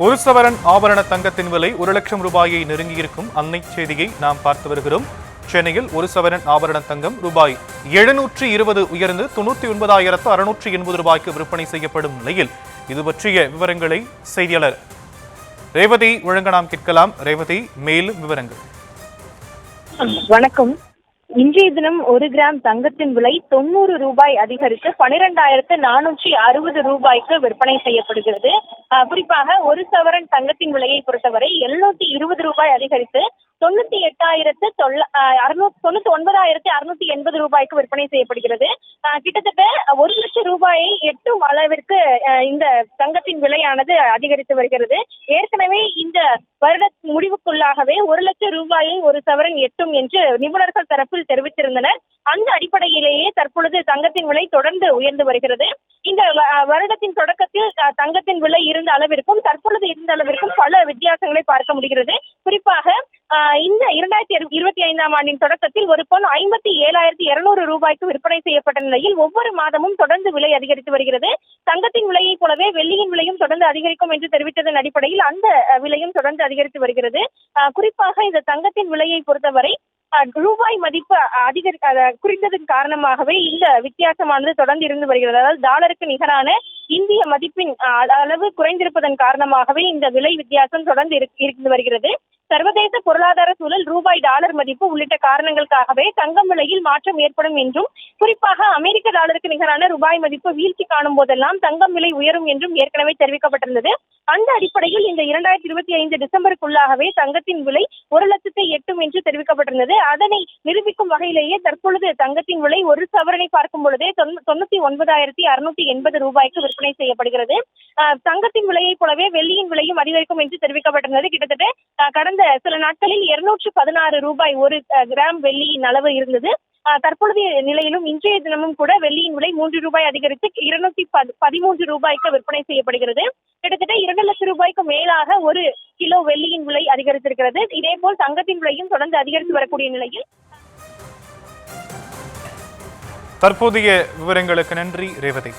ஒரு சவரன் ஆபரண தங்கத்தின் விலை 1 லட்சம் ரூபாயை நெருங்கியிருக்கும் அன்னை செய்தியை நாம் பார்த்து வருகிறோம். சென்னையில் ஒரு சவரன் ஆபரண தங்கம் ரூபாய் 720 உயர்ந்து 99,680 ரூபாய்க்கு விற்பனை செய்யப்படும் நிலையில் இது பற்றிய விவரங்களை செய்தியாளர் ரேவதி வழங்க நாம் கேட்கலாம். ரேவதி, மேலும் விவரங்கள். வணக்கம். இன்றைய தினம் 1 கிராம் தங்கத்தின் விலை 90 ரூபாய் அதிகரித்து 12,460 ரூபாய்க்கு விற்பனை செய்யப்படுகிறது. குறிப்பாக ஒரு சவரன் தங்கத்தின் விலையை பொறுத்தவரை 720 ரூபாய் அதிகரித்து 99,680 ரூபாய்க்கு விற்பனை செய்யப்படுகிறது. கிட்டத்தட்ட 1 லட்சம் ரூபாயை எட்டும் அளவிற்கு இந்த தங்கத்தின் விலையானது அதிகரித்து வருகிறது. ஏற்கனவே இந்த வருட முடிவுக்குள்ளாகவே 1 லட்சம் ரூபாயை ஒரு சவரன் எட்டும் என்று நிபுணர்கள் தரப்பில் தெரிவித்திருந்தனர். அந்த அடிப்படையிலேயே தற்பொழுது தங்கத்தின் விலை தொடர்ந்து உயர்ந்து வருகிறது. இந்த வருடத்தின் தொடக்கத்தில் தங்கத்தின் விலை இருந்த அளவிற்கும் தற்பொழுது இருந்த அளவிற்கும் பல வித்தியாசங்களை பார்க்க முடிகிறது. குறிப்பாக இந்த 2025ஆம் ஆண்டின் தொடக்கத்தில் ஒரு பொன் 57,200 ரூபாய்க்கு விற்பனை செய்யப்பட்ட நிலையில் ஒவ்வொரு மாதமும் தொடர்ந்து விலை அதிகரித்து வருகிறது. தங்கத்தின் விலையை போலவே வெள்ளியின் விலையும் தொடர்ந்து அதிகரிக்கும் என்று தெரிவித்ததன் அடிப்படையில் அந்த விலையும் தொடர்ந்து அதிகரித்து வருகிறது. குறிப்பாக இந்த தங்கத்தின் விலையை பொறுத்தவரை ரூபாய் மதிப்பு குறைந்ததன் காரணமாகவே இந்த வித்தியாசமானது தொடர்ந்து இருந்து வருகிறது. அதாவது டாலருக்கு நிகரான இந்திய மதிப்பின் அளவு குறைந்திருப்பதன் காரணமாகவே இந்த விலை வித்தியாசம் தொடர்ந்து இருந்து வருகிறது. சர்வதேச பொருளாதார சூழல், ரூபாய் டாலர் மதிப்பு உள்ளிட்ட காரணங்களுக்காகவே தங்கம் விலையில் மாற்றம் ஏற்படும் என்றும், குறிப்பாக அமெரிக்க டாலருக்கு நிகரான ரூபாய் மதிப்பு வீழ்ச்சி காணும் போதெல்லாம் தங்கம் விலை உயரும் என்றும் ஏற்கனவே தெரிவிக்கப்பட்டிருந்தது. அந்த அடிப்படையில் இந்த 2025 டிசம்பருக்குள்ளாகவே தங்கத்தின் விலை 1 லட்சத்தை எட்டும் என்று தெரிவிக்கப்பட்டிருந்தது. அதனை நிரூபிக்கும் வகையிலேயே தற்பொழுது தங்கத்தின் விலை ஒரு சவரனை பார்க்கும் பொழுதே 99,680 ரூபாய்க்கு விற்பனை செய்யப்படுகிறது. தங்கத்தின் விலையை போலவே வெள்ளியின் விலையும் அதிகரிக்கும் என்று தெரிவிக்கப்பட்டிருந்தது. கிட்டத்தட்ட கடந்த சில நாட்களில் 216 ரூபாய் 1 கிராம் வெள்ளியின் அளவு இருந்தது. தற்பொழுதைய நிலையிலும் இன்றைய தினமும் கூட வெள்ளியின் விலை 3 ரூபாய் அதிகரித்து 213 ரூபாய்க்கு விற்பனை செய்யப்படுகிறது. கிட்டத்தட்ட 2 லட்சம் ரூபாய்க்கு மேலாக 1 கிலோ வெள்ளியின் விலை அதிகரித்திருக்கிறது. இதேபோல் தங்கத்தின் விலையும் தொடர்ந்து அதிகரித்து வரக்கூடிய நிலையில் தற்போதைய விவரங்களுக்கு நன்றி ரேவதி.